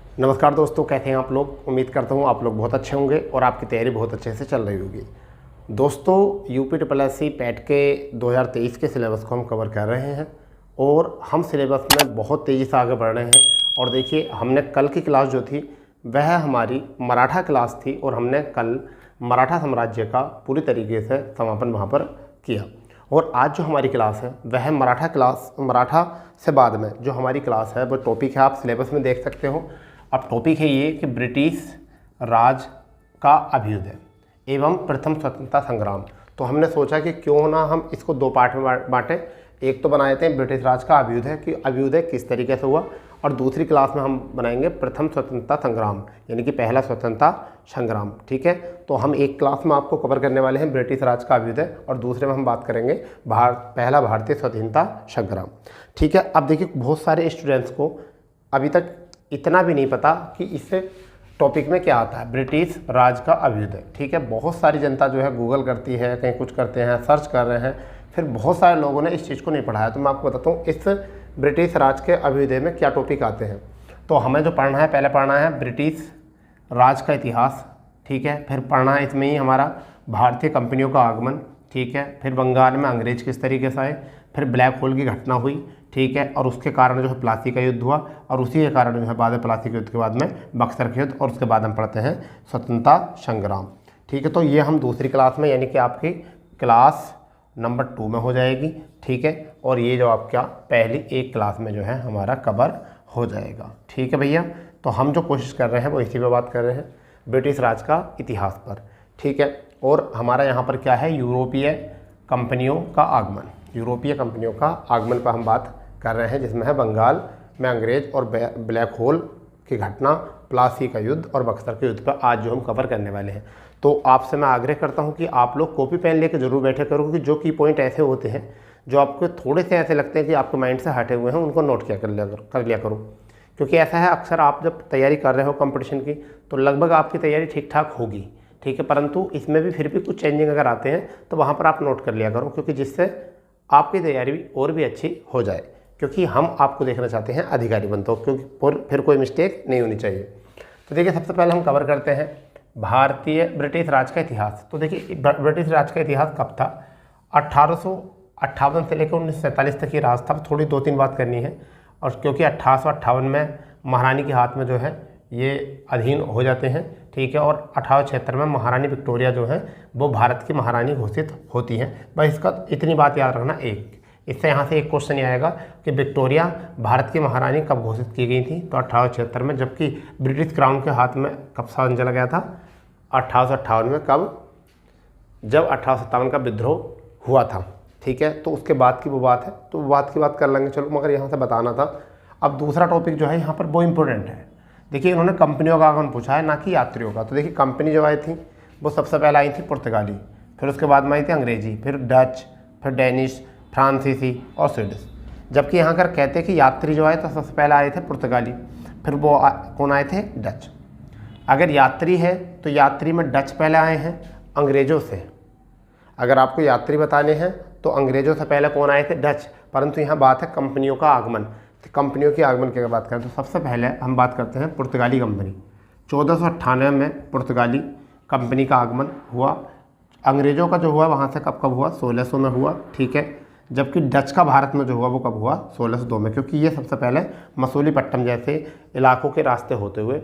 नमस्कार दोस्तों, कैसे हैं आप लोग। उम्मीद करता हूँ आप लोग बहुत अच्छे होंगे और आपकी तैयारी बहुत अच्छे से चल रही होगी। दोस्तों, यूपी पैट के 2023 के सिलेबस को हम कवर कर रहे हैं और हम सिलेबस में बहुत तेज़ी से आगे बढ़ रहे हैं। और देखिए, हमने कल की क्लास जो थी वह हमारी मराठा क्लास थी और हमने कल मराठा साम्राज्य का पूरी तरीके से समापन वहाँ पर किया। और आज जो हमारी क्लास है वह मराठा से बाद में जो हमारी क्लास है वो टॉपिक है, आप सिलेबस में देख सकते हो। अब टॉपिक है ये कि ब्रिटिश राज का अभ्युदय एवं प्रथम स्वतंत्रता संग्राम। तो हमने सोचा कि क्यों ना हम इसको दो पार्ट में बांटें। एक तो बनाए थे ब्रिटिश राज का अभ्युदय कि अभ्युदय किस तरीके से हुआ, और दूसरी क्लास में हम बनाएंगे प्रथम स्वतंत्रता संग्राम यानी कि पहला स्वतंत्रता संग्राम। ठीक है, तो हम एक क्लास में आपको कवर करने वाले हैं ब्रिटिश राज का अभ्युदय और दूसरे में हम बात करेंगे पहला भारतीय स्वतंत्रता संग्राम। ठीक है, अब देखिए, बहुत सारे स्टूडेंट्स को अभी तक इतना भी नहीं पता कि इस टॉपिक में क्या आता है, ब्रिटिश राज का अभ्युदय। ठीक है, बहुत सारी जनता जो है गूगल करती है, कहीं कुछ करते हैं, सर्च कर रहे हैं, फिर बहुत सारे लोगों ने इस चीज़ को नहीं पढ़ाया। तो मैं आपको बताता हूँ इस ब्रिटिश राज के अभ्युदय में क्या टॉपिक आते हैं। तो हमें जो पढ़ना है, पहले पढ़ना है ब्रिटिश राज का इतिहास। ठीक है, फिर पढ़ना है इसमें ही हमारा भारतीय कंपनियों का आगमन। ठीक है, फिर बंगाल में अंग्रेज किस तरीके से आए, फिर ब्लैक होल की घटना हुई। ठीक है, और उसके कारण जो है प्लासी का युद्ध हुआ, और उसी के कारण जो है बाद में प्लासी के युद्ध के बाद में बक्सर के युद्ध, और उसके बाद हम पढ़ते हैं स्वतंत्रता संग्राम। ठीक है, तो ये हम दूसरी क्लास में यानी कि आपकी क्लास नंबर 2 में हो जाएगी। ठीक है, और ये जो आपका पहली एक क्लास में जो है हमारा कवर हो जाएगा। ठीक है भैया, तो हम जो कोशिश कर रहे हैं वो इसी पे बात कर रहे हैं, ब्रिटिश राज का इतिहास पर। ठीक है, और हमारा यहाँ पर क्या है, यूरोपीय कंपनियों का आगमन। यूरोपीय कंपनियों का आगमन पर हम बात कर रहे हैं, जिसमें है बंगाल में अंग्रेज और ब्लैक होल की घटना, प्लासी का युद्ध और बक्सर के युद्ध पर आज जो हम कवर करने वाले हैं। तो आपसे मैं आग्रह करता हूं कि आप लोग कॉपी पेन लेकर जरूर बैठे करो, क्योंकि जो की पॉइंट ऐसे होते हैं जो आपको थोड़े से ऐसे लगते हैं कि आपके माइंड से हटे हुए हैं, उनको नोट कर लिया करो। क्योंकि ऐसा है, अक्सर आप जब तैयारी कर रहे हो कंपटीशन की तो लगभग आपकी तैयारी ठीक ठाक होगी। ठीक है, परंतु इसमें भी फिर भी कुछ चेंजिंग अगर आते हैं तो वहाँ पर आप नोट कर लिया करो, क्योंकि जिससे आपकी तैयारी और भी अच्छी हो जाए। क्योंकि हम आपको देखना चाहते हैं अधिकारी बनते हो, क्योंकि फिर कोई मिस्टेक नहीं होनी चाहिए। तो देखिए, सबसे पहले हम कवर करते हैं भारतीय ब्रिटिश राज का इतिहास। तो देखिए, ब्रिटिश राज का इतिहास कब था, 1858 से लेकर 1947 तक ये राज था। थोड़ी 2-3 बात करनी है, और क्योंकि 1858 में महारानी के हाथ में जो है ये अधीन हो जाते हैं। ठीक है, और 1876 में महारानी विक्टोरिया जो है वो भारत की महारानी घोषित होती हैं। बस इसका इतनी बात याद रखना। इससे यहाँ से एक क्वेश्चन आएगा कि विक्टोरिया भारत की महारानी कब घोषित की गई थी, तो 1876 में। जबकि ब्रिटिश क्राउन के हाथ में कब शासन चला गया था, 1858 में। कब, जब 1857 का विद्रोह हुआ था। ठीक है, तो उसके बाद की वो बात है, तो बात की बात कर लेंगे। चलो, मगर यहाँ से बताना था। अब दूसरा टॉपिक जो है यहाँ पर वो इम्पोर्टेंट है। देखिए, इन्होंने कंपनियों का आगमन पूछा है, ना कि यात्रियों का। तो देखिए, कंपनी जो आई थी वो सबसे पहले आई थी पुर्तगाली, फिर उसके बाद में आई थी अंग्रेजी, फिर डच, फिर डेनिश, फ्रांसीसी और स्वीडिश। जबकि यहाँ कर कहते हैं कि यात्री जो आए तो सबसे पहले आए थे पुर्तगाली, फिर वो कौन आए थे, डच। अगर यात्री है तो यात्री में डच पहले आए हैं अंग्रेज़ों से। अगर आपको यात्री बताने हैं तो अंग्रेज़ों से पहले कौन आए थे, डच। परंतु यहाँ बात है कंपनियों का आगमन। तो कंपनियों के आगमन की अगर बात करें तो सबसे पहले हम बात करते हैं पुर्तगाली कंपनी। 1498 में पुर्तगाली कंपनी का आगमन हुआ। अंग्रेज़ों का जो हुआ वहाँ से कब हुआ, 1600 में हुआ। ठीक है, जबकि डच का भारत में जो हुआ वो कब हुआ, 1602 में। क्योंकि ये सबसे पहले मसूलीपट्टनम जैसे इलाकों के रास्ते होते हुए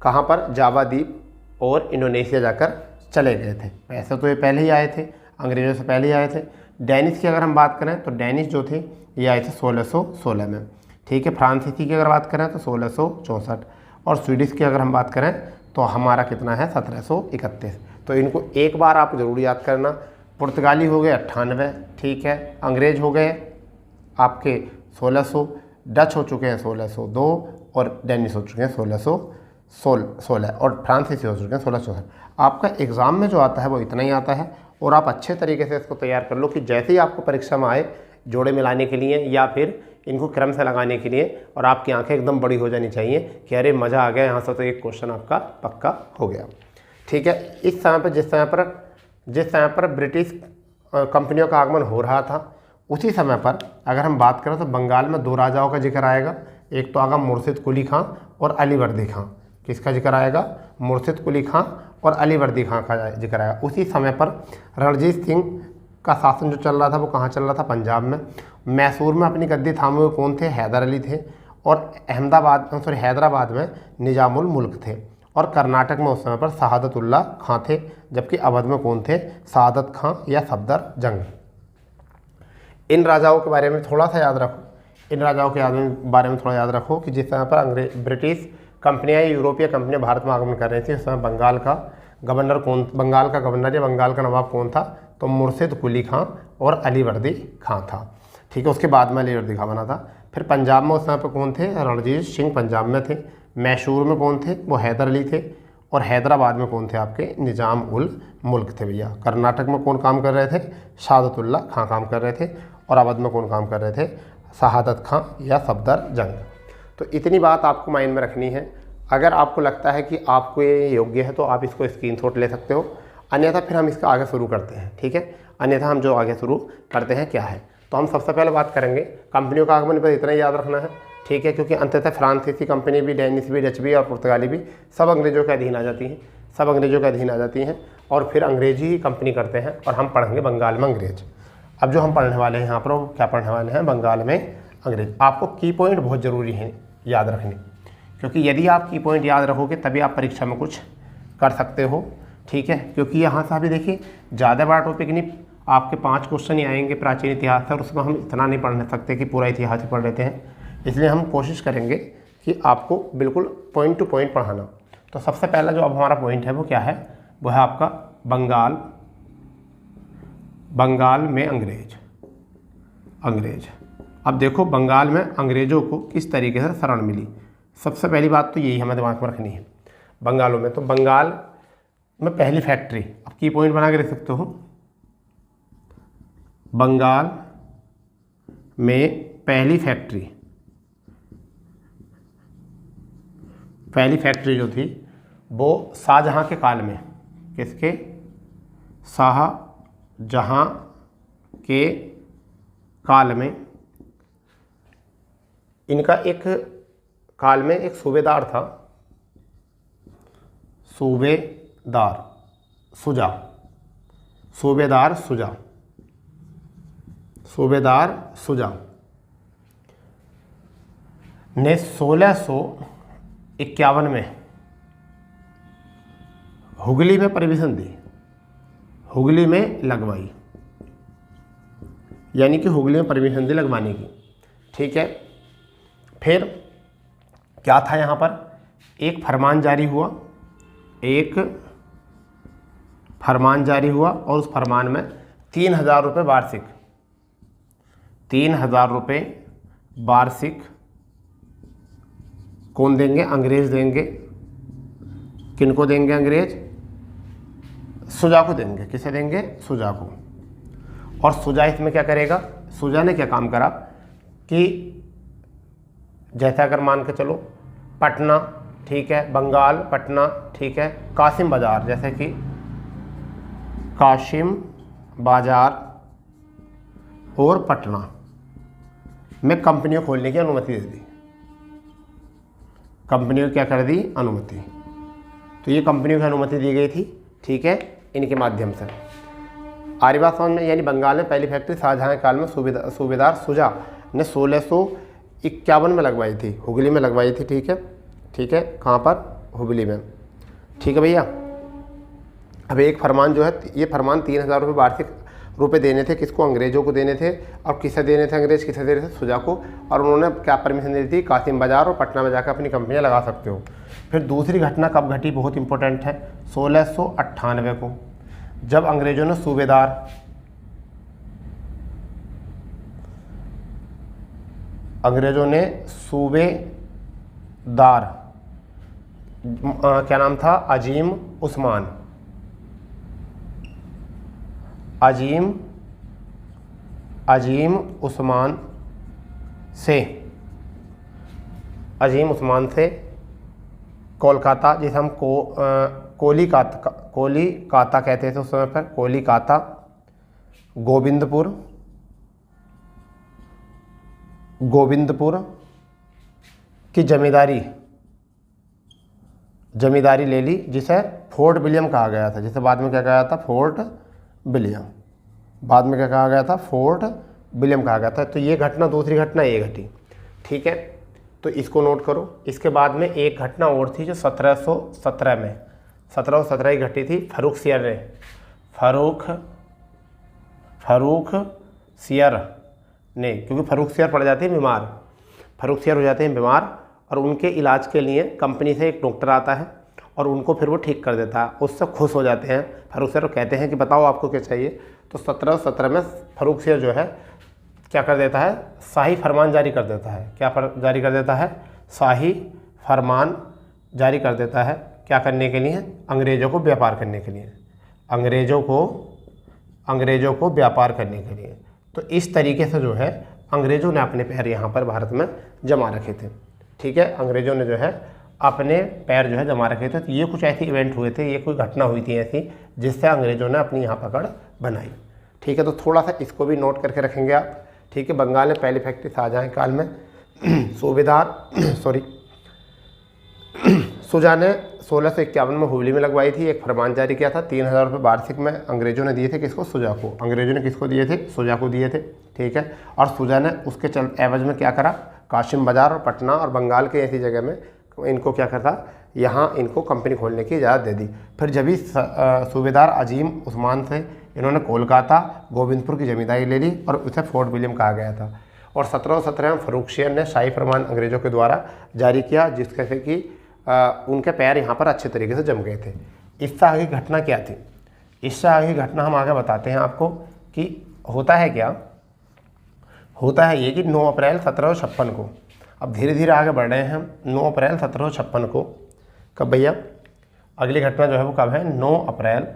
कहाँ पर, जावा द्वीप और इंडोनेशिया जाकर चले गए थे। वैसे तो ये पहले ही आए थे, अंग्रेज़ों से पहले ही आए थे। डेनिश की अगर हम बात करें तो डेनिश जो थे ये आए थे 1616 में। ठीक है, फ्रांसीसी की अगर बात करें तो 1664, और स्वीडिश की अगर हम बात करें तो हमारा कितना है, 1731। तो इनको एक बार आप ज़रूर याद करना। पुर्तगाली हो गए 98। ठीक है, अंग्रेज हो गए आपके 1600, डच हो चुके हैं 1602, और डेनिश हो चुके हैं 1616, और फ्रांसीसी हो चुके हैं 1664। आपका एग्ज़ाम में जो आता है वो इतना ही आता है, और आप अच्छे तरीके से इसको तैयार कर लो कि जैसे ही आपको परीक्षा में आए जोड़े मिलाने के लिए या फिर इनको क्रम से लगाने के लिए, और आपकी आंखें एकदम बड़ी हो जानी चाहिए कि अरे मज़ा आ गया, यहाँ से तो एक क्वेश्चन आपका पक्का हो गया। ठीक है, इस समय पर जिस समय पर ब्रिटिश कंपनियों का आगमन हो रहा था, उसी समय पर अगर हम बात करें तो बंगाल में 2 राजाओं का जिक्र आएगा, एक तो आगा मुर्शिद कुली खां और अली वर्दी खां। किसका जिक्र आएगा? मुर्शिद कुली खां और अली वर्दी खां का जिक्र आएगा। उसी समय पर रणजीत सिंह का शासन जो चल रहा था वो कहाँ चल रहा था? पंजाब में। मैसूर में अपनी गद्दी थामे हुए कौन थे? हैदर अली थे। और हैदराबाद में निजामुल मुल्क थे। और कर्नाटक में उस समय पर शहादतुल्लाह खां थे। जबकि अवध में कौन थे? सादत खां या सफदर जंग। इन राजाओं के बारे में थोड़ा सा याद रखो। इन राजाओं के बारे में थोड़ा याद रखो कि जिस समय पर ब्रिटिश कंपनियाँ या यूरोपीय कंपनियाँ भारत में आगमन कर रही थी, उस समय बंगाल का गवर्नर या बंगाल का नवाब कौन था? तो मुर्शिद कुली खां और अली वर्दी खां था। ठीक है, उसके बाद में अली वर्दी खां बना था। फिर पंजाब में उस समय पर कौन थे? रणजीत सिंह पंजाब में थे। मैसूर में कौन थे? वो हैदर अली थे। और हैदराबाद में कौन थे? आपके निजाम उल मुल्क थे भैया। कर्नाटक में कौन काम कर रहे थे? शहादतुल्लाह खां काम कर रहे थे। और अवध में कौन काम कर रहे थे? शहादत खां या सफदर जंग। तो इतनी बात आपको माइंड में रखनी है। अगर आपको लगता है कि आपको ये योग्य है तो आप इसको स्क्रीनशॉट ले सकते हो, अन्यथा फिर हम इसका आगे शुरू करते हैं। ठीक है, अन्यथा हम जो आगे शुरू करते हैं क्या है, तो हम सबसे पहले बात करेंगे कंपनियों का आगमन पर। इतना ही याद रखना है, ठीक है, क्योंकि अंततः फ्रांसीसी कंपनी भी, डेनिश भी, डच भी और पुर्तगाली भी सब अंग्रेजों के अधीन आ जाती हैं। और फिर अंग्रेजी ही कंपनी करते हैं। और हम पढ़ेंगे बंगाल में अंग्रेज। अब जो हम पढ़ने वाले हैं यहाँ पर, वो क्या पढ़ने वाले हैं? बंगाल में अंग्रेज। आपको की पॉइंट बहुत ज़रूरी है याद रखने, क्योंकि यदि आप की पॉइंट याद रखोगे तभी आप परीक्षा में कुछ कर सकते हो। ठीक है, क्योंकि यहाँ से अभी देखिए ज़्यादा बड़ा टॉपिक नहीं, आपके 5 क्वेश्चन ही आएंगे प्राचीन इतिहास से, और उसमें हम इतना नहीं पढ़ सकते कि पूरा इतिहास ही पढ़ लेते हैं। इसलिए हम कोशिश करेंगे कि आपको बिल्कुल पॉइंट टू पॉइंट पढ़ाना। तो सबसे पहला जो अब हमारा पॉइंट है वो क्या है? वो है आपका बंगाल में अंग्रेज। अब देखो बंगाल में अंग्रेज़ों को किस तरीके से शरण मिली। सबसे पहली बात तो यही हमें दिमाग में रखनी है। बंगालों में, तो बंगाल में पहली फैक्ट्री, अब की पॉइंट बना के रख सकते हो, बंगाल में पहली फैक्ट्री जो थी वो शाहजहां के काल में। किसके? शाहजहां के काल में। इनका एक काल में एक सूबेदार था, सूबेदार सुजा ने 1651 में हुगली में परमिशन दी, हुगली में लगवाई, यानी कि हुगली में परमिशन दी लगवाने की। ठीक है, फिर क्या था यहाँ पर? एक फरमान जारी हुआ, और उस फरमान में 3000 रुपये वार्षिक, 3000 रुपये वार्षिक कौन देंगे? अंग्रेज देंगे। किनको देंगे? अंग्रेज सुजा को देंगे। किसे देंगे? सुजा को। और सुजा इसमें क्या करेगा? सुजा ने क्या काम करा कि जैसे अगर मान के चलो पटना, ठीक है, बंगाल, पटना, ठीक है, कासिम बाज़ार, जैसे कि कासिम बाज़ार और पटना में कंपनियों खोलने की अनुमति दे दी। कंपनियों क्या कर दी? अनुमति। तो ये कंपनियों की अनुमति दी गई थी, ठीक है, इनके माध्यम से। आरी बात समझ में? यानी बंगाल में पहली फैक्ट्री शाहजहां के काल में सूबेदार सुजा ने 1651 में लगवाई थी, हुगली में लगवाई थी। ठीक है, कहाँ पर? हुगली में। ठीक है भैया। अब एक फरमान जो है, ये फरमान 3000 रुपये वार्षिक रुपए देने थे। किसको? अंग्रेजों को देने थे। और किसे देने थे? अंग्रेज किसे दे रहे थे? सुजा को। और उन्होंने क्या परमिशन दी थी? कासिम बाज़ार और पटना में जाकर अपनी कंपनियां लगा सकते हो। फिर दूसरी घटना कब घटी? बहुत इंपॉर्टेंट है, 1698 को, जब अंग्रेजों ने सूबेदार क्या नाम था? अजीम उस्मान से कोलकाता, जिसे हम कोलिकाता कहते थे उस समय पर, कोलिकाता, गोविंदपुर की जमींदारी ले ली, जिसे फोर्ट विलियम कहा गया था, जिसे बाद में क्या कहा था, फोर्ट विलियम, बाद में क्या कहा गया था, फोर्ट विलियम कहा गया था। तो ये घटना, दूसरी घटना ये घटी, ठीक है, तो इसको नोट करो। इसके बाद में एक घटना और थी जो 1717 में, 1717 की घटी थी। फर्रुख सियर ने, फर्रुख सियर ने, क्योंकि फर्रुख सियर पड़ जाते हैं बीमार, फर्रुख सियर हो जाते हैं बीमार, और उनके इलाज के लिए कंपनी से एक डॉक्टर आता है और उनको फिर वो ठीक कर देता है। उससे खुश हो जाते हैं फर्रुख सियर, कहते हैं कि बताओ आपको क्या चाहिए। तो 1717 में फर्रुख सियर जो है क्या कर देता है, शाही फरमान जारी कर देता है। क्या जारी कर देता है, शाही फरमान जारी कर देता है। क्या करने के लिए, अंग्रेज़ों को व्यापार करने के लिए, अंग्रेज़ों को व्यापार करने के लिए। तो इस तरीके से जो है अंग्रेज़ों ने अपने पैर यहाँ पर भारत में जमा रखे थे, ठीक है, अंग्रेज़ों ने जो है अपने पैर जो है जमा रखे थे। तो ये कुछ ऐसे इवेंट हुए थे, ये कोई घटना हुई थी ऐसी जिससे अंग्रेज़ों ने अपनी यहाँ पकड़ बनाई, ठीक है। तो थोड़ा सा इसको भी नोट करके रखेंगे आप, ठीक है। बंगाल में पहली फैक्ट्री शाहजहाँ काल में शुजा ने 1651 में हुगली में लगवाई थी। एक फरमान जारी किया था, 3000 रुपये वार्षिक में अंग्रेज़ों ने दिए थे। किसको, शुजा को। अंग्रेज़ों ने किसको दिए थे, शुजा को दिए थे, ठीक है। और शुजा ने उसके एवज में क्या करा, काशिम बाज़ार और पटना और बंगाल के ऐसी जगह में इनको क्या करता, यहाँ इनको कंपनी खोलने की इजाज़त दे दी। फिर जब ही सूबेदार अजीम उस्मान थे, इन्होंने कोलकाता गोविंदपुर की जमींदारी ले ली और उसे फोर्ट विलियम कहा गया था। और 1717 में फर्रुख सियर ने शाही फरमान अंग्रेज़ों के द्वारा जारी किया, जिसके से कि उनके पैर यहाँ पर अच्छे तरीके से जम गए थे। इससे आगे घटना क्या थी, इससे आगे घटना हम आगे बताते हैं आपको कि होता है क्या। होता है ये कि 9 अप्रैल 1756 को, अब धीरे धीरे आगे बढ़ रहे हैं हम, 9 अप्रैल 1756 को, कब भैया, अगली घटना जो है वो कब है, 9 अप्रैल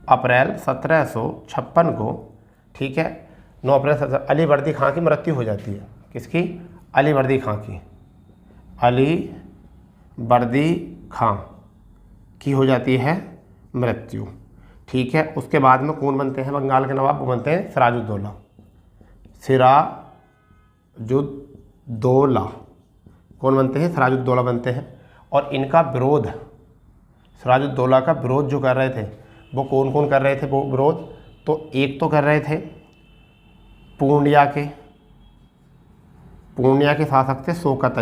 1756 को, ठीक है। 9 अप्रैल अली वर्दी खां की मृत्यु हो जाती है। किसकी, अली वर्दी खां की, अली वर्दी खां की हो जाती है मृत्यु, ठीक है। उसके बाद में कौन बनते हैं बंगाल के नवाब, वो बनते हैं सिराजुद्दौला, सिराजुद्दौला कौन बनते हैं, सिराजुद्दौला बनते हैं। और इनका विरोध, सिराजुद्दौला का विरोध जो कर रहे थे वो कौन कौन कर रहे थे वो विरोध, तो एक तो कर रहे थे पूर्णिया के शासक थे शौकत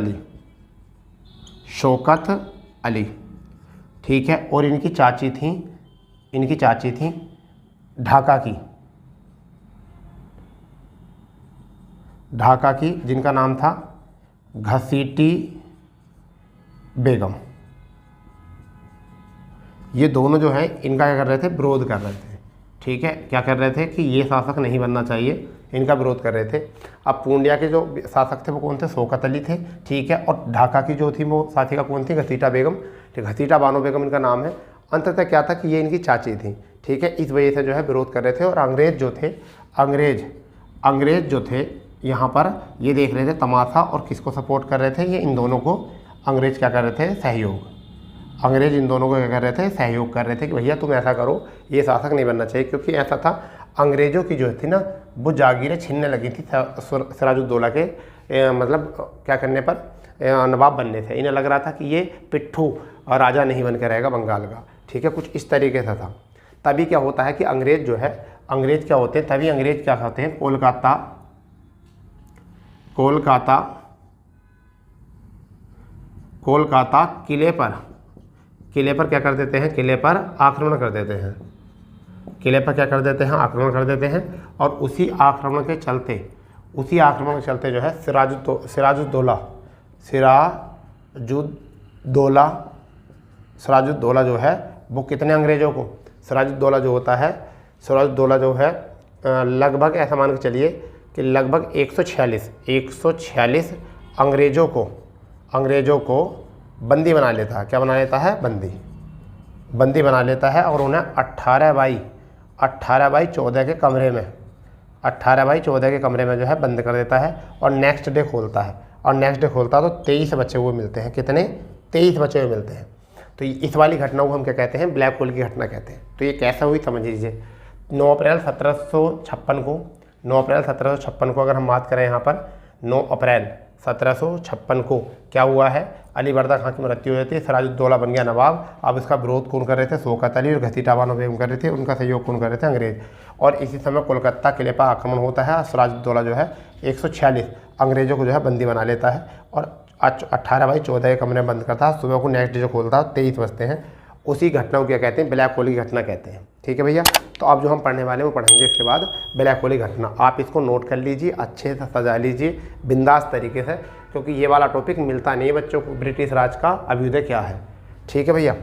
अली, ठीक है। और इनकी चाची थी ढाका की, जिनका नाम था घसीटी बेगम। ये दोनों जो हैं इनका क्या कर रहे थे, विरोध कर रहे थे, ठीक है। क्या कर रहे थे कि ये शासक नहीं बनना चाहिए, इनका विरोध कर रहे थे। अब पूर्णिया के जो शासक थे वो कौन थे, शौकत अली थे, ठीक है। और ढाका की जो थी वो साथिका कौन थी, घसीटा बेगम, ठीक, घसीटा बानो बेगम इनका नाम है। अंततः क्या था कि ये इनकी चाची थी, ठीक है। इस वजह से जो है विरोध कर रहे थे। और अंग्रेज़ जो थे यहाँ पर ये देख रहे थे तमाशा, और किसको सपोर्ट कर रहे थे, ये इन दोनों को अंग्रेज़ क्या कर रहे थे, सहयोग, अंग्रेज़ इन दोनों को क्या कर रहे थे, सहयोग कर रहे थे कि भैया तुम ऐसा करो, ये शासक नहीं बनना चाहिए। क्योंकि ऐसा था, अंग्रेज़ों की जो थी ना वो जागीरें छीनने लगी थी सिराजुद्दौला के मतलब क्या करने पर, नवाब बनने से। इन्हें लग रहा था कि ये पिट्ठू और राजा नहीं बन के रहेगा बंगाल का, ठीक है, कुछ इस तरीके से था। तभी क्या होता है कि अंग्रेज़ जो है, अंग्रेज़ क्या होते हैं, तभी अंग्रेज़ क्या होते हैं, कोलकाता किले पर क्या कर देते हैं, किले पर आक्रमण कर देते हैं, किले पर क्या कर देते हैं, आक्रमण कर देते हैं। और उसी आक्रमण के चलते जो है सिराजुद्दौला जो है वो कितने अंग्रेज़ों को, सिराजुद्दौला जो है लगभग ऐसा मान के चलिए कि लगभग 146 अंग्रेज़ों को बंदी बना लेता है। क्या बना लेता है, बंदी बना लेता है। और उन्हें 18x14 के कमरे में 18x14 के कमरे में जो है बंद कर देता है। और नेक्स्ट डे खोलता है तो 23 बचे हुए मिलते हैं। कितने, 23 बचे हुए मिलते हैं। तो इस वाली घटना को हम क्या कहते हैं, ब्लैक होल की घटना कहते हैं। तो ये कैसा हुई समझ लीजिए। 9 अप्रैल 1756 को अगर हम बात करें यहाँ पर 9 अप्रैल 1756 को क्या हुआ है, अली बर्दा खां की मृत्यु हो जाती है, सिराजुद्दौला बन गया नवाब। अब इसका विरोध कौन कर रहे थे, शौकत अली और घसीटा बानो बेगम कर रहे थे, उनका सहयोग कौन कर रहे थे, अंग्रेज। और इसी समय कोलकाता किले पर आक्रमण होता है, सिराजुद्दौला जो है 146 अंग्रेजों को जो है बंदी बना लेता है और 18/14 के कमरे में बंद करता है। सुबह को नेक्स्ट डे जो खोलता है 23 बजते हैं। उसी घटना को क्या कहते हैं, ब्लैक होल की घटना कहते हैं। ठीक है भैया, तो अब जो हम पढ़ने वाले हैं वो पढ़ेंगे इसके बाद ब्लैक होल की घटना। आप इसको नोट कर लीजिए, अच्छे से सजा लीजिए बिंदास तरीके से, क्योंकि ये वाला टॉपिक मिलता नहीं है बच्चों को, ब्रिटिश राज का अभ्युदय क्या है। ठीक है भैया,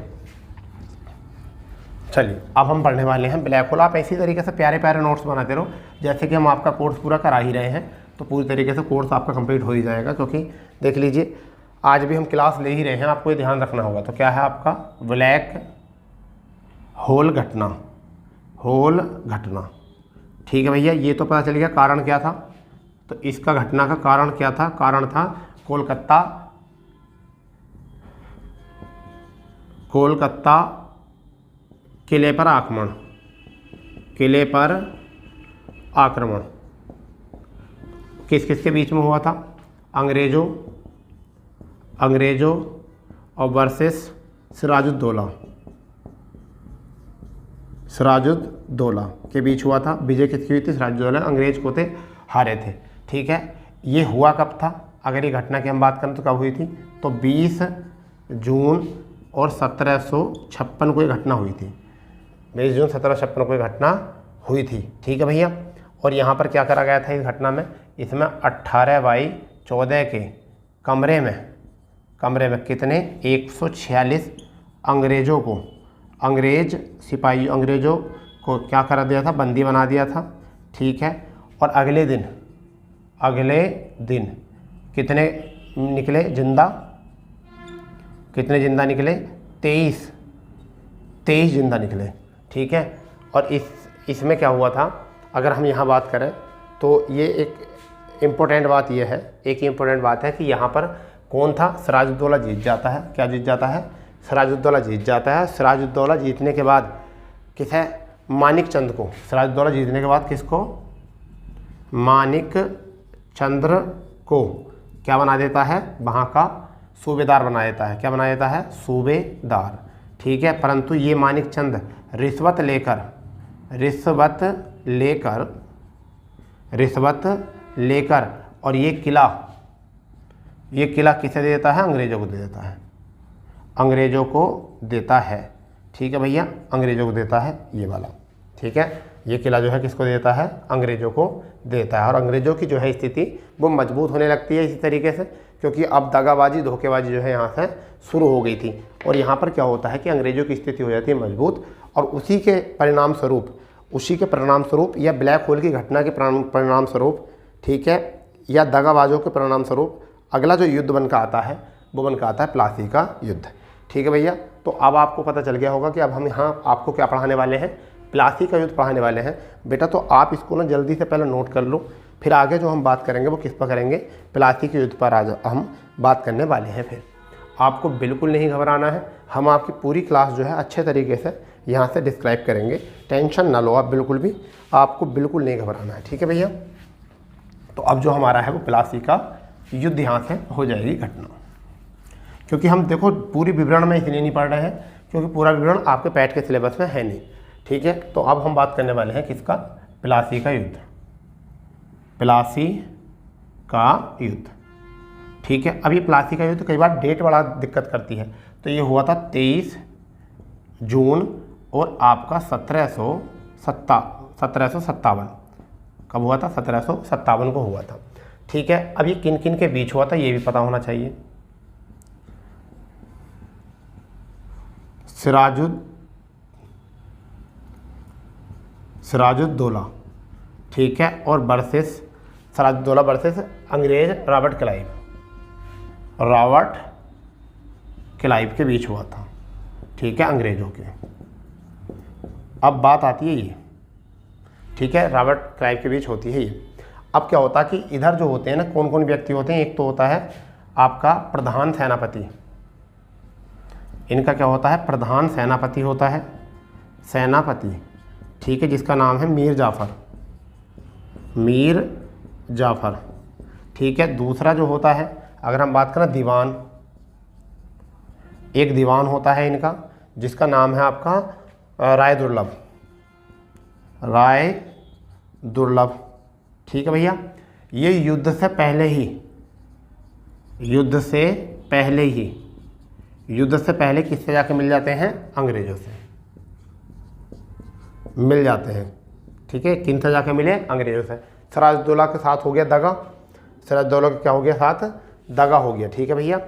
चलिए अब हम पढ़ने वाले हैं ब्लैक होल। आप इसी तरीके से प्यारे प्यारे नोट्स बनाते रहो, जैसे कि हम आपका कोर्स पूरा करा ही रहे हैं, तो पूरी तरीके से कोर्स आपका कंप्लीट हो ही जाएगा। क्योंकि देख लीजिए आज भी हम क्लास ले ही रहे हैं, आपको ये ध्यान रखना होगा। तो क्या है आपका ब्लैक होल घटना, होल घटना। ठीक है भैया, ये तो पता चल गया कारण क्या था। तो इसका घटना का कारण क्या था, कारण था कोलकाता किले पर आक्रमण, किले पर आक्रमण किस किस के बीच में हुआ था, अंग्रेजों और वर्सेस सिराजुद्दौला के बीच हुआ था। विजय किसकी हुई थी, सिराजुद्दौला, अंग्रेज को थे, हारे थे। ठीक है, ये हुआ कब था, अगर ये घटना की हम बात करें तो कब हुई थी, तो 20 जून और 1756 को ये घटना हुई थी। 20 जून 1756 को ये घटना हुई थी। ठीक है भैया, और यहाँ पर क्या करा गया था इस घटना में, इसमें 18/14 के कमरे में कितने 146 अंग्रेजों को, अंग्रेजों को क्या करा दिया था, बंदी बना दिया था। ठीक है, और अगले दिन कितने निकले जिंदा, कितने जिंदा निकले, 23 जिंदा निकले। ठीक है, और इसमें क्या हुआ था, अगर हम यहाँ बात करें तो ये एक इम्पोर्टेंट बात ये है, एक इम्पोर्टेंट बात है कि यहाँ पर कौन था, सिराजुद्दौला जीत जाता है। क्या जीत जाता है, सिराजुद्दौला जीत जाता है। सिराजुद्दौला जीतने के बाद किस है, मानिक चंद को, सिराजुद्दौला जीतने के बाद किसको, मानिक चंद्र को क्या बना देता है, वहाँ का सूबेदार बना देता है। क्या बना देता है, सूबेदार। ठीक है, परंतु ये मानिक चंद रिश्वत लेकर और ये किला किसे दे देता है, अंग्रेजों को दे देता है। ठीक है भैया, अंग्रेजों को देता है ये वाला। ठीक है, ये किला जो है किसको देता है, अंग्रेजों को देता है। और अंग्रेजों की जो है स्थिति वो मजबूत होने लगती है इसी तरीके से, क्योंकि अब दगाबाजी धोखेबाजी जो है यहाँ से शुरू हो गई थी। और यहाँ पर क्या होता है कि अंग्रेजों की स्थिति हो जाती है मजबूत, और उसी के परिणाम स्वरूप या ब्लैक होल की घटना के परिणाम स्वरूप, ठीक है, या दगाबाजों के परिणाम स्वरूप अगला जो युद्ध बनकर आता है वो बनकर आता है प्लासी का युद्ध। ठीक है भैया, तो अब आपको पता चल गया होगा कि अब हम यहाँ आपको क्या पढ़ाने वाले हैं, प्लासी का युद्ध पढ़ाने वाले हैं बेटा। तो आप इसको ना जल्दी से पहले नोट कर लो, फिर आगे जो हम बात करेंगे वो किस पर करेंगे, प्लासी के युद्ध पर आज हम बात करने वाले हैं। फिर आपको बिल्कुल नहीं घबराना है, हम आपकी पूरी क्लास जो है अच्छे तरीके से यहाँ से डिस्क्राइब करेंगे, टेंशन ना लो आप बिल्कुल भी, आपको बिल्कुल नहीं घबराना है। ठीक है भैया, तो अब जो हमारा है वो प्लासी का युद्ध यहाँ से हो जाएगी घटना। क्योंकि हम देखो पूरी विवरण में इसलिए नहीं पढ़ रहे हैं क्योंकि पूरा विवरण आपके पैट के सिलेबस में है नहीं। ठीक है, तो अब हम बात करने वाले हैं किसका, प्लासी का युद्ध, प्लासी का युद्ध। ठीक है, अब ये प्लासी का युद्ध कई बार डेट बड़ा दिक्कत करती है। तो ये हुआ था 23 जून और आपका 1757 कब हुआ था, 1757 को हुआ था। ठीक है, अब ये किन किन के बीच हुआ था ये भी पता होना चाहिए। सिराजुद्दौला, ठीक है, और वर्सेस सिराजुद्दौला वर्सेस अंग्रेज रॉबर्ट क्लाइव के बीच हुआ था। ठीक है, अंग्रेजों के। अब बात आती है ये, ठीक है, रॉबर्ट क्लाइव के बीच होती है ये। अब क्या होता है कि इधर जो होते हैं ना, कौन कौन व्यक्ति होते हैं, एक तो होता है आपका प्रधान सेनापति, इनका क्या होता है, प्रधान सेनापति होता है, सेनापति, ठीक है, जिसका नाम है मीर जाफ़र। ठीक है। दूसरा जो होता है, अगर हम बात करें दीवान, एक दीवान होता है इनका जिसका नाम है आपका राय दुर्लभ, राय दुर्लभ। ठीक है भैया। ये युद्ध से पहले ही, युद्ध से पहले ही, युद्ध से पहले किससे जाके मिल जाते हैं? अंग्रेजों से मिल जाते हैं। ठीक है। किन से जाके मिले? अंग्रेजों से। सिराजुद्दौला के साथ हो गया दगा, सिराजुद्दौला के क्या हो गया? साथ दगा हो गया। ठीक है भैया।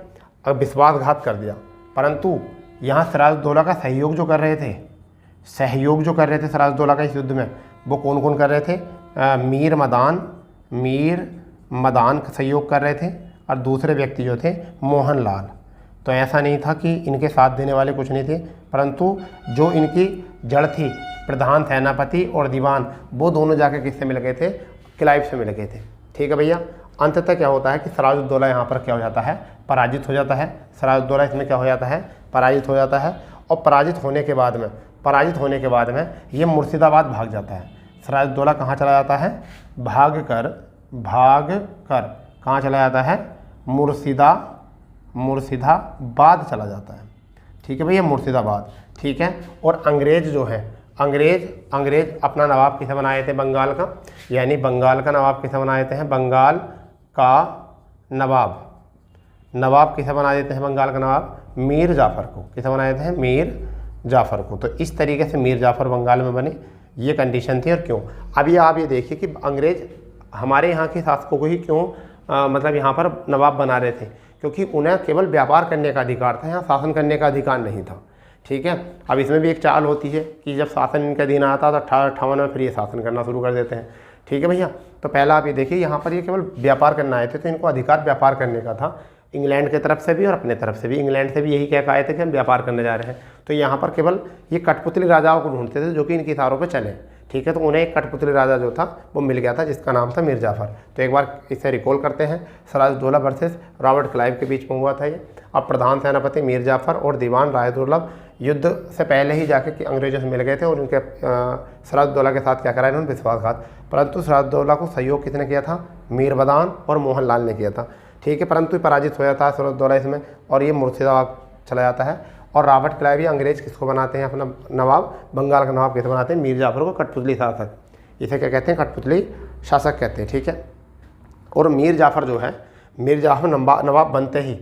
अब विश्वासघात कर दिया, परंतु यहाँ सिराजुद्दौला का सहयोग जो कर रहे थे, सहयोग जो कर रहे थे सिराजुद्दौला का इस युद्ध में, वो कौन कौन कर रहे थे? मीर मदान का सहयोग कर रहे थे, और दूसरे व्यक्ति जो थे मोहनलाल। तो ऐसा नहीं था कि इनके साथ देने वाले कुछ नहीं थे, परंतु जो इनकी जड़ थी, प्रधान सेनापति और दीवान, वो दोनों जाकर किससे मिल गए थे? क्लाइव से मिल गए थे। ठीक है भैया। अंततः क्या होता है कि सिराजुद्दौला यहाँ पर क्या हो जाता है? पराजित हो जाता है। सिराजुद्दौला इसमें क्या हो जाता है? पराजित हो जाता है। और पराजित होने के बाद में ये मुर्शिदाबाद भाग जाता है। सिराजुद्दौला कहाँ चला जाता है? भाग कर कहाँ चला जाता है? मुर्शिदाबाद चला जाता है। ठीक है भैया, मुर्शिदाबाद। ठीक है। और अंग्रेज जो है, अंग्रेज अपना नवाब किसे बनाए थे? बंगाल का, यानी बंगाल का नवाब किसे बनाए थे? बंगाल का नवाब किसे बना देते हैं? बंगाल का नवाब मीर जाफ़र को। किसे बना देते हैं? मीर जाफ़र को। तो इस तरीके से मीर जाफ़र बंगाल में बने, ये कंडीशन थी। और क्यों? अभी आप ये देखिए कि अंग्रेज हमारे यहाँ के शासकों को ही क्यों मतलब यहाँ पर नवाब बना रहे थे, क्योंकि उन्हें केवल व्यापार करने का अधिकार था, यहाँ शासन करने का अधिकार नहीं था। ठीक है। अब इसमें भी एक चाल होती है कि जब शासन इनके अधीन आता तो 1858 में फिर ये शासन करना शुरू कर देते हैं। ठीक है भैया। तो पहला आप ये देखिए, यहाँ पर ये केवल व्यापार करना आए थे, तो इनको अधिकार व्यापार करने का था, इंग्लैंड की तरफ से भी और अपने तरफ से भी। इंग्लैंड से भी यही कह के आए थे कि हम व्यापार करने जा रहे हैं। तो यहाँ पर केवल ये कठपुतली राजाओं को ढूंढते थे जो कि इनके इशारों पे चले। ठीक है। तो उन्हें एक कठपुतली राजा जो था वो मिल गया था, जिसका नाम था मीर जाफ़र। तो एक बार इसे रिकॉल करते हैं, सिराजुद्दौला वर्सेस रॉबर्ट क्लाइव के बीच में हुआ था ये। अब प्रधान सेनापति मीर जाफ़र और दीवान राय दुर्लभ युद्ध से पहले ही जाके कि अंग्रेजों से मिल गए थे, और उनके सिराजुद्दौला के साथ क्या करा इन्होंने? विश्वासघात। परंतु सिराजुद्दौला को सहयोग किसने किया था? मीर मदान और मोहनलाल ने किया था। ठीक है। परंतु पराजित हो जाता है सिराजुद्दौला इसमें, और ये मुर्शिदाबाद चला जाता है। और रॉबर्ट क्लाइव ही अंग्रेज किसको बनाते हैं अपना नवाब? बंगाल का नवाब किसे बनाते हैं? मीर जाफ़र को कठपुतली शासक। इसे क्या कहते हैं? कठपुतली शासक कहते हैं। ठीक है। और मीर जाफ़र जो है, मीर जाफ़र नवाब बनते ही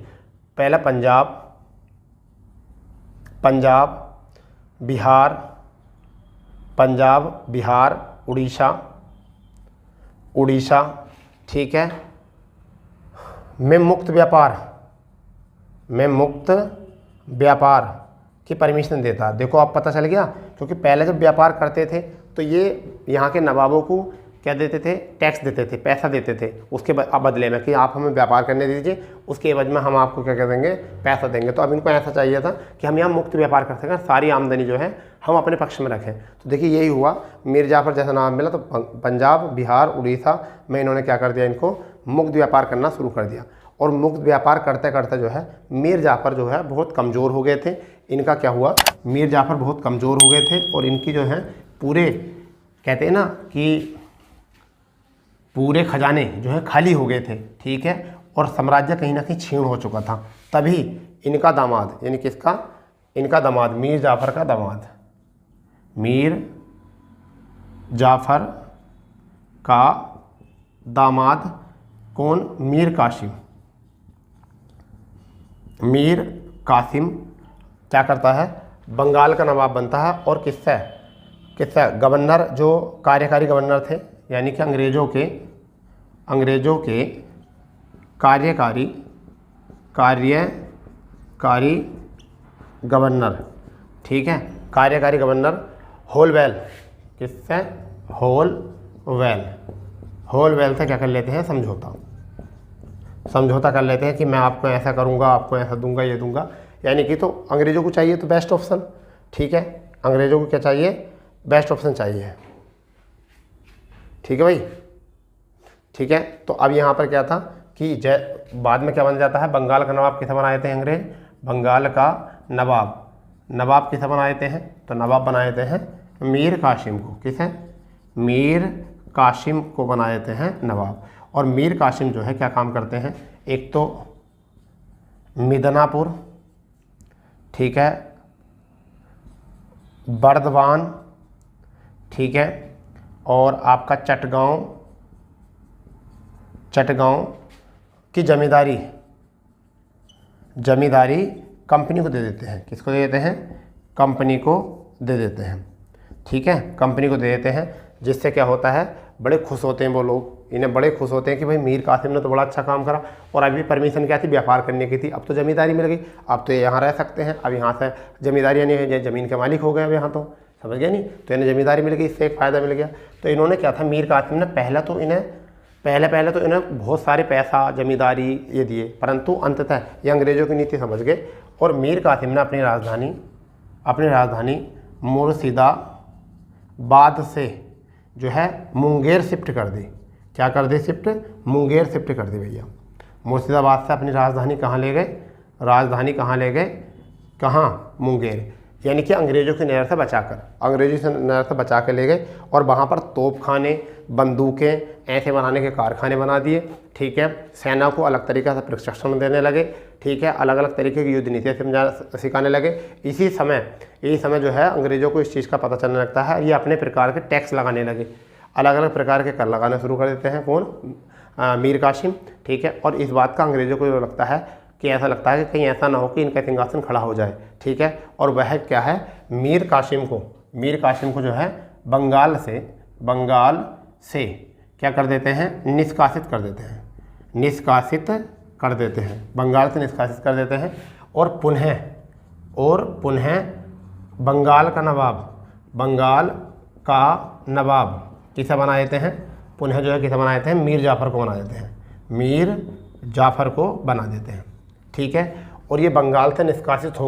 पहला पंजाब, बिहार, उड़ीसा, ठीक है, में मुक्त व्यापार की परमिशन देता। देखो आप पता चल गया, क्योंकि पहले जब व्यापार करते थे तो ये यहाँ के नवाबों को क्या देते थे? टैक्स देते थे, पैसा देते थे उसके बदले में कि आप हमें व्यापार करने दीजिए, उसके एवज में हम आपको क्या कर देंगे? पैसा देंगे। तो अब इनको ऐसा चाहिए था कि हम यहाँ मुक्त व्यापार कर सकें, सारी आमदनी जो है हम अपने पक्ष में रखें। तो देखिए यही हुआ, मीर जाफ़र जैसा नाम मिला तो पंजाब, बिहार, उड़ीसा में इन्होंने क्या कर दिया? इनको मुक्त व्यापार करना शुरू कर दिया। और मुक्त व्यापार करते करते जो है मीर जाफ़र जो है बहुत कमज़ोर हो गए थे। इनका क्या हुआ? मीर जाफ़र बहुत कमज़ोर हो गए थे, और इनकी जो है पूरे कहते हैं ना कि पूरे खजाने जो है खाली हो गए थे। ठीक है। और साम्राज्य कहीं ना कहीं छीन हो चुका था। तभी इनका दामाद, यानी किसका? इनका दामाद, मीर जाफ़र का दामाद, मीर जाफ़र का दामाद कौन? मीर कासिम क्या करता है? बंगाल का नवाब बनता है। और किससे? गवर्नर, जो कार्यकारी गवर्नर थे, यानी कि अंग्रेज़ों के कार्यकारी गवर्नर। ठीक है। कार्यकारी गवर्नर होलवेल, किससे? होलवेल से क्या कर लेते हैं? समझौता कर लेते हैं कि मैं आपको ऐसा करूंगा, आपको ऐसा दूंगा, ये दूंगा। यानी कि तो अंग्रेज़ों को चाहिए तो बेस्ट ऑप्शन। ठीक है। अंग्रेज़ों को क्या चाहिए? बेस्ट ऑप्शन चाहिए। ठीक है भाई। ठीक है। तो अब यहाँ पर क्या था कि बाद में क्या बन जाता है? बंगाल का नवाब किसे बनाए थे अंग्रेज? बंगाल का नवाब किसे बनाए थे हैं? तो नवाब बनाए थे हैं मीर कासिम को। किसे? मीर कासिम को बनाए थे हैं नवाब। और मीर कासिम जो है क्या काम करते हैं, एक तो मिदनापुर, ठीक है, बर्दवान, ठीक है, और आपका चटगांव की जमींदारी कंपनी को दे देते हैं। किसको दे देते हैं? कंपनी को दे देते हैं, ठीक है, कंपनी को दे देते हैं। जिससे क्या होता है, बड़े खुश होते हैं वो लोग, इन्हें बड़े खुश होते हैं कि भाई मीर कासिम ने तो बड़ा अच्छा काम करा। और अभी परमिशन क्या थी, व्यापार करने की थी, अब तो ज़मींदारी मिल गई, अब तो यहाँ रह सकते हैं, अब यहाँ से ज़मींदारी यानी ज़मीन के मालिक हो गए अब यहाँ, तो समझ गया नहीं, तो इन्हें ज़मींदारी मिल गई, इससे एक फ़ायदा मिल गया। तो इन्होंने क्या था, मीर कासिम ने पहले तो इन्हें बहुत सारे पैसा ज़मींदारी ये दिए, परंतु अंततः ये अंग्रेज़ों की नीति समझ गए और मीर कासिम ने अपनी राजधानी मुर्शिदाबाद से जो है मुंगेर शिफ्ट कर दी। क्या कर दी? शिफ्ट, मुंगेर शिफ्ट कर दी भैया। मुर्शिदाबाद से अपनी राजधानी कहाँ ले गए? कहाँ? मुंगेर, यानी कि अंग्रेज़ों की नज़र से बचा कर ले गए और वहाँ पर तोपखाने, बंदूकें ऐसे बनाने के कारखाने बना दिए, ठीक है। सेना को अलग तरीक़े से प्रशिक्षण देने लगे, ठीक है, अलग अलग तरीके की युद्ध नीतियाँ सिखाने लगे। इसी समय जो है अंग्रेज़ों को इस चीज़ का पता चलने लगता है, ये अपने प्रकार के टैक्स लगाने लगे, अलग अलग प्रकार के कर लगाना शुरू कर देते हैं। कौन? मीर कासिम, ठीक है। और इस बात का अंग्रेज़ों को लगता है कि कहीं ऐसा ना हो कि इनका सिंहासन खड़ा हो जाए, ठीक है। और वह क्या है, मीर कासिम को जो है बंगाल से क्या कर देते हैं, निष्कासित कर देते हैं, बंगाल से निष्कासित कर देते हैं। और पुनः बंगाल का नवाब किसे बना देते हैं? पुनः जो है किसे बना देते हैं? मीर जाफ़र को बना देते हैं, ठीक है। और ये बंगाल से निष्कासित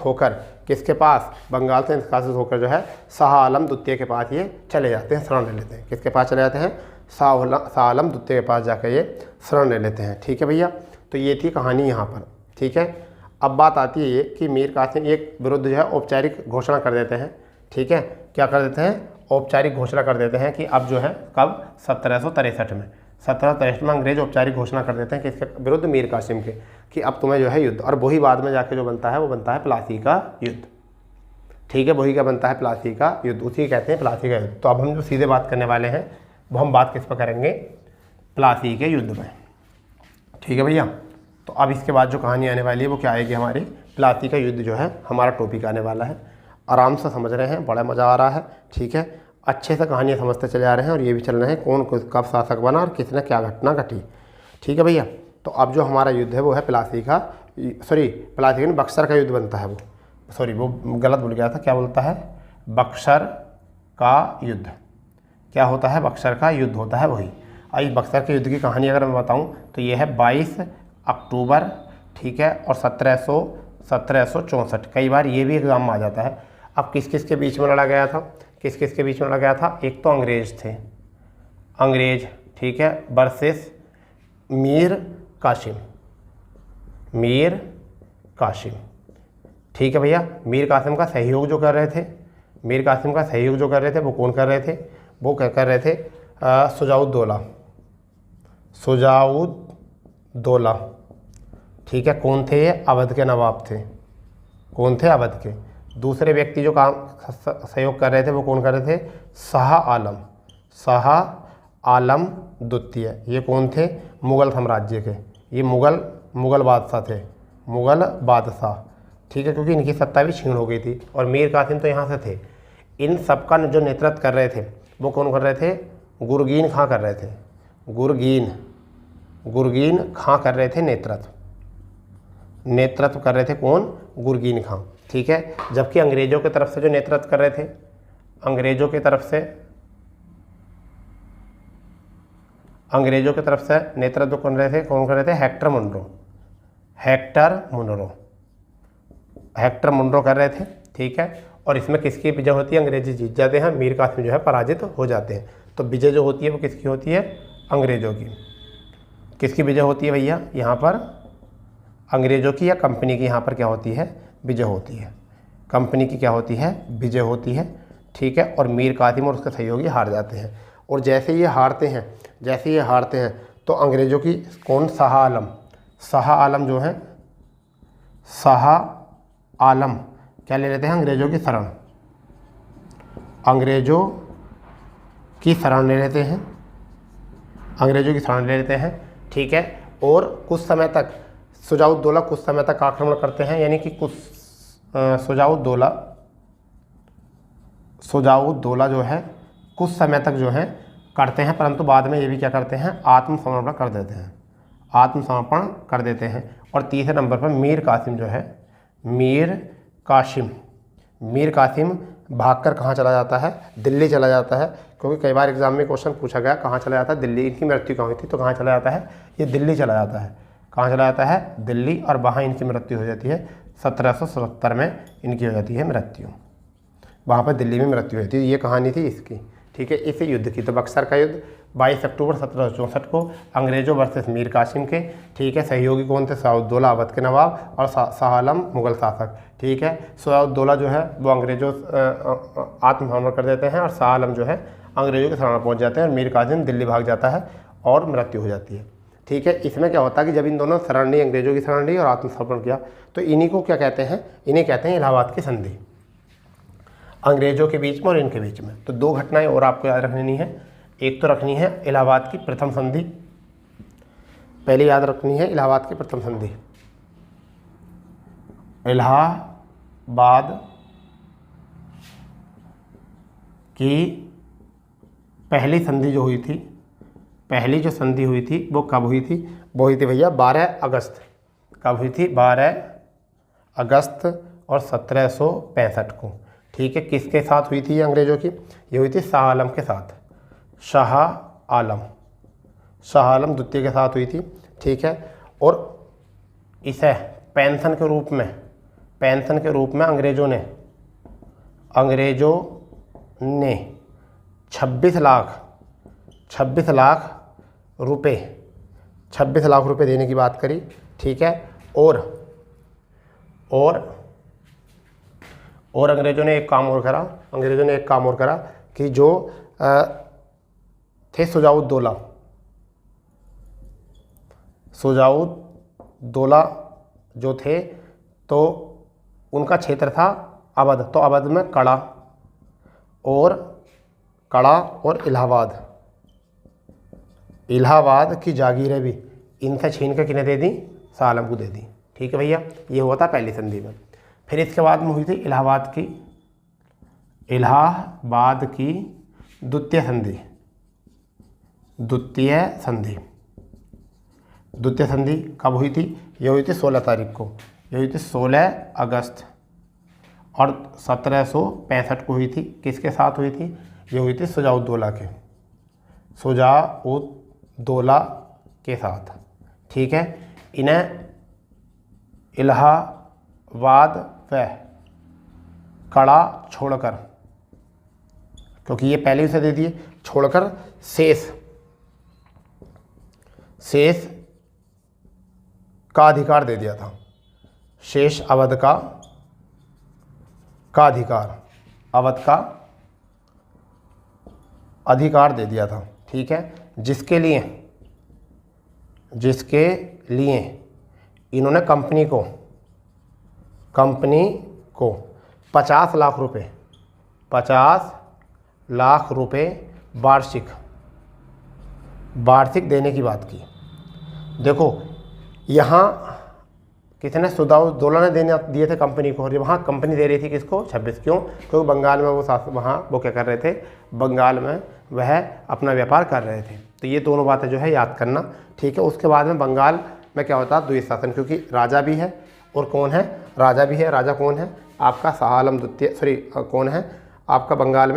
होकर किसके पास? बंगाल से निष्कासित होकर जो है शाह आलम द्वितीय के पास ये चले जाते हैं, शरण ले लेते हैं। किसके पास चले जाते हैं? शाह आलम द्वितीय के पास जाकर ये शरण ले लेते हैं, ठीक है भैया। तो ये थी कहानी यहाँ पर, ठीक है। अब बात आती है ये कि मीर कासिम एक विरुद्ध जो है औपचारिक घोषणा कर देते हैं, ठीक है। क्या कर देते हैं? औपचारिक घोषणा कर देते हैं कि अब जो है कब? 1763 में अंग्रेज औपचारिक घोषणा कर देते हैं कि इसके विरुद्ध मीर कासिम के, कि अब तुम्हें जो है युद्ध। और वही बाद में जाके जो बनता है वो बनता है प्लासी का युद्ध, ठीक है। वही क्या बनता है? प्लासी का युद्ध, उसी कहते हैं प्लासी का युद्ध। तो अब हम जो सीधे बात करने वाले हैं वो हम बात किस पर करेंगे? प्लासी के युद्ध में, ठीक है भैया। तो अब इसके बाद जो कहानी आने वाली है वो क्या आएगी? हमारी प्लासी का युद्ध जो है हमारा टॉपिक आने वाला है। आराम से समझ रहे हैं, बड़ा मज़ा आ रहा है, ठीक है। अच्छे से कहानियाँ समझते चले आ रहे हैं और ये भी चल रहे हैं कौन कब शासक बना और किसने क्या घटना घटी, ठीक है भैया। तो अब जो हमारा युद्ध है वो है बक्सर का युद्ध बनता है। वो गलत भूल गया था, क्या बोलता है? बक्सर का युद्ध। क्या होता है? बक्सर का युद्ध होता है वही। इस बक्सर के युद्ध की कहानी अगर मैं बताऊँ तो ये है 22 अक्टूबर, ठीक है, और 1764। कई बार ये भी एग्ज़ाम में आ जाता है। अब किस किस के बीच में लड़ा गया था? एक तो अंग्रेज, ठीक है, वर्सेस मीर कासिम, ठीक है भैया। मीर कासिम का सहयोग जो कर रहे थे वो कौन कर रहे थे? वो क्या कर रहे थे? सुजाउद्दौला, ठीक है। कौन थे ये? अवध के नवाब थे। कौन थे? अवध के। दूसरे व्यक्ति जो काम सहयोग कर रहे थे वो कौन कर रहे थे? शाह आलम द्वितीय। ये कौन थे? मुग़ल साम्राज्य के, ये मुग़ल बादशाह, ठीक है, क्योंकि इनकी सत्ता भी छीन हो गई थी और मीर कासिम तो यहाँ से थे। इन सब का जो नेतृत्व कर रहे थे वो कौन कर रहे थे? गुरगीन खां कर रहे थे। गुरगीन खां कर रहे थे नेतृत्व कर रहे थे। कौन? गुरगीन खां, ठीक है। जबकि अंग्रेज़ों की तरफ से जो नेतृत्व कर रहे थे, अंग्रेज़ों की तरफ से नेतृत्व कौन कर रहे थे? हेक्टर मुनरो कर रहे थे, ठीक है। और इसमें किसकी विजय होती है? अंग्रेजी जीत जाते हैं, मीर कासिम जो है पराजित हो जाते हैं। तो विजय जो होती है वो किसकी होती है? अंग्रेज़ों की। किसकी विजय होती है भैया? यहाँ पर अंग्रेज़ों की या कंपनी की यहाँ पर क्या होती है? विजय होती है। कंपनी की क्या होती है? विजय होती है, ठीक है। और मीर कासिम और उसके सहयोगी हार जाते हैं। और जैसे ये हारते हैं तो अंग्रेज़ों की कौन, शाह आलम जो है, शाह आलम क्या ले लेते हैं, अंग्रेज़ों की शरण ले लेते हैं। ठीक है, और कुछ समय तक शुजाउद्दौला आक्रमण करते हैं, यानी कि कुछ शुजाउद्दौला जो है कुछ समय तक जो है करते हैं, परंतु बाद में ये भी क्या करते हैं, आत्मसमर्पण कर देते हैं। और तीसरे नंबर पर मीर कासिम भागकर कहाँ चला जाता है, दिल्ली चला जाता है, क्योंकि कई बार एग्जाम में क्वेश्चन पूछा गया कहाँ चला जाता है, दिल्ली। इनकी मृत्यु कहाँ हुई थी, तो कहाँ चला जाता है, ये दिल्ली चला जाता है। कहाँ चला जाता है, दिल्ली, और वहाँ इनकी मृत्यु हो जाती है 1777 में इनकी हो जाती है मृत्यु, वहाँ पर दिल्ली में मृत्यु हुई थी। ये कहानी थी इसकी। ठीक है, इस युद्ध की, तो बक्सर का युद्ध 22 अक्टूबर 1764 को अंग्रेज़ों वर्सेस मीर कासिम के। ठीक है, सहयोगी कौन थे, शाहउद्दौला अवध के नवाब और शाह आलम मुगल शासक। ठीक है, शाहउद्दौला जो है वो अंग्रेज़ों आत्मसमर्पण कर देते हैं और शाह आलम जो है अंग्रेज़ों के शरण पहुँच जाते हैं और मीर कासिम दिल्ली भाग जाता है और मृत्यु हो जाती है। ठीक है, इसमें क्या होता है कि जब इन दोनों शरण ली, अंग्रेज़ों की शरण ली और आत्मसमर्पण किया, तो इन्हीं को क्या कहते हैं, इन्हें कहते हैं इलाहाबाद की संधि, अंग्रेज़ों के बीच में और इनके बीच में। तो दो घटनाएं और आपको याद रखनी है। एक तो रखनी है इलाहाबाद की प्रथम संधि, पहले याद रखनी है इलाहाबाद की प्रथम संधि। इलाहाबाद की पहली संधि जो हुई थी, पहली जो संधि हुई थी वो कब हुई थी, वो हुई थी भैया 12 अगस्त। कब हुई थी, 12 अगस्त और 1765 को। ठीक है, किसके साथ हुई थी ये अंग्रेज़ों की, ये हुई थी शाह आलम के साथ, शाह आलम द्वितीय के साथ हुई थी। ठीक है, और इसे पेंशन के रूप में अंग्रेज़ों ने 26 लाख रुपए देने की बात करी। ठीक है, और अंग्रेज़ों ने एक काम और करा कि जो थे शुजाउद्दौला जो थे, तो उनका क्षेत्र था अवध, तो अवध में कड़ा और इलाहाबाद की जागीरें भी इनसे छीन कर किन्हें दे दी, शाह आलम को दे दी। ठीक है भैया, ये हुआ था पहली संधि में। फिर इसके बाद में हुई थी इलाहाबाद की द्वितीय संधि कब हुई थी, ये हुई थी 16 तारीख को, ये हुई थी 16 अगस्त और 1765 को हुई थी। किसके साथ हुई थी, ये हुई थी शुजाउद्दौला के साथ। ठीक है, इन्हें इलाहाबाद व कड़ा छोड़कर, क्योंकि ये पहले उसे दे दिए, छोड़कर शेष का अधिकार दे दिया था, शेष अवध का अधिकार दे दिया था। ठीक है, जिसके लिए इन्होंने कंपनी को 50 लाख रुपए वार्षिक देने की बात की। देखो यहाँ किसने, शुजाउद्दौला ने दिए थे कंपनी को, और वहाँ कंपनी दे रही थी किसको, 26। क्यों, क्योंकि बंगाल में वो क्या कर रहे थे, बंगाल में वह अपना व्यापार कर रहे थे। तो ये दोनों बातें जो है याद करना। ठीक है, उसके बाद में बंगाल में क्या होता है, द्वितीय शासन, क्योंकि राजा भी है और कौन है, राजा कौन है आपका, शाह आलम द्वितीय, कौन है आपका बंगाल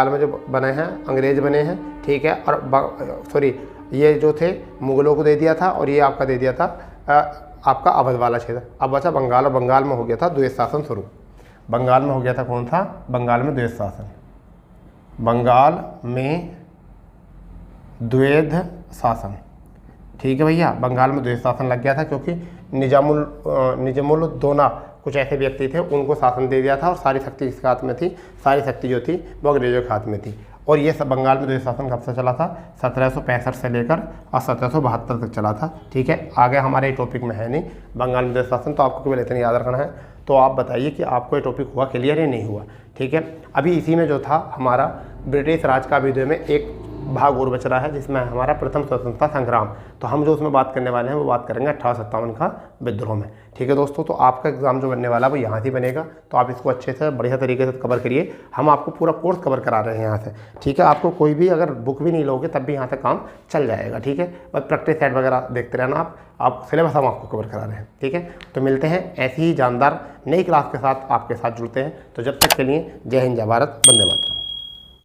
में जो बने हैं, अंग्रेज बने हैं। ठीक है, और ये जो थे मुग़लों को दे दिया था, और ये आपका दे दिया था आपका अवध वाला क्षेत्र। अब बचा बंगाल, और बंगाल में हो गया था द्वैध शासन शुरू। बंगाल में हो गया था कौन था, बंगाल में द्वैध शासन, बंगाल में द्वैध शासन। ठीक है भैया, बंगाल में द्वैध शासन लग गया था, क्योंकि निजामुल दौला कुछ ऐसे व्यक्ति थे, उनको शासन दे दिया था, और सारी शक्ति किसके हाथ में थी, सारी शक्ति जो थी वो अंग्रेजों के हाथ में थी। और ये सब बंगाल में द्विज शासन कब से चला था, 1765 से लेकर और 1772 तक चला था। ठीक है, आगे हमारे टॉपिक में है नहीं बंगाल में द्विज शासन, तो आपको केवल इतना याद रखना है। तो आप बताइए कि आपको ये टॉपिक हुआ क्लियर या नहीं हुआ। ठीक है, अभी इसी में जो था हमारा ब्रिटिश राज का विद्रोह में एक भाग और बच रहा है जिसमें हमारा प्रथम स्वतंत्रता संग्राम। तो हम जो उसमें बात करने वाले हैं वो बात करेंगे 1857 का विद्रोह में। ठीक है दोस्तों, तो आपका एग्जाम जो बनने वाला है वो यहाँ से बनेगा, तो आप इसको अच्छे से बढ़िया तरीके से कवर करिए। हम आपको पूरा कोर्स कवर करा रहे हैं यहाँ से। ठीक है, आपको कोई भी अगर बुक भी नहीं लोगे तब भी यहाँ से काम चल जाएगा। ठीक है, बस प्रैक्टिस सेट वगैरह देखते रहना आप सिलेबस हम आपको कवर करा रहे हैं। ठीक है, तो मिलते हैं ऐसी ही जानदार नई क्लास के साथ, आपके साथ जुड़ते हैं। तो जब तक के लिए जय हिंद, जय भारत, वंदे मातरम।